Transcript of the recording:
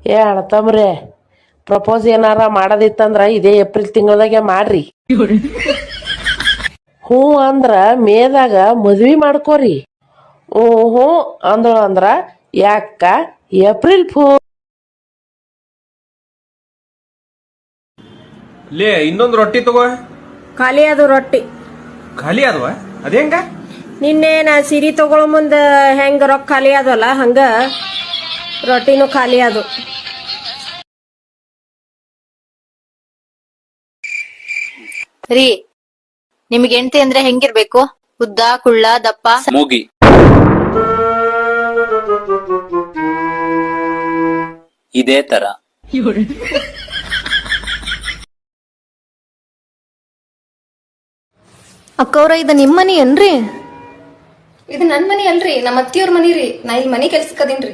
ಏ ಅಣ್ಣತಮ್ರೆ, ಪ್ರಪೋಸ್ ಏನಾರ ಮಾಡೋದಿತ್ತಂದ್ರ ಇದೇ ಏಪ್ರಿಲ್ ತಿಂಗಳದಾಗೆ ಮಾಡ್ರಿ. ಹ್ಞೂ ಅಂದ್ರ ಮೇದಾಗ ಮದ್ವಿ ಮಾಡ್ಕೋರಿ. ಹ್ಞೂ ಅಂದಳು ಅಂದ್ರ ಯಾಕ ಏಪ್ರಿಲ್ ಫೂಲ್. ಲೇ ಇನ್ನೊಂದು ರೊಟ್ಟಿ ತಗೋ. ಖಾಲಿ ಅದು ರೊಟ್ಟಿ. ಖಾಲಿ ಅದ್ವ ಅದೇಂಗ? ನಿನ್ನೆ ನಾ ಸೀರೆ ತಗೊಳ ಮುಂದ ಹೆಂಗ ರೊಕ್ಕ ಖಾಲಿ ಅದಲ್ಲ ಹಂಗ ರೊಟ್ಟಿನೂ ಖಾಲಿ ಅದು. ರೀ, ನಿಮ್ಗೆ ಹೆಂಡತಿ ಅಂದ್ರೆ ಹೆಂಗಿರ್ಬೇಕು? ಉದ್ದ, ಕುಳ್ಳ, ದಪ್ಪ? ಮೂಗಿ. ಇದೇ ತರ. ಅಕ್ಕವ್ರ ಇದು ನಿಮ್ ಮನಿ ಏನ್ರಿ? ಇದು ನನ್ ಮನಿ ಅಲ್ರಿ, ನಮ್ಮ ಅತ್ತಿಯವ್ರ ಮನಿ ರೀ. ನಾ ಇಲ್ಲಿ ಮನಿ ಕೆಲ್ಸಕ್ಕದೀನ್ರಿ.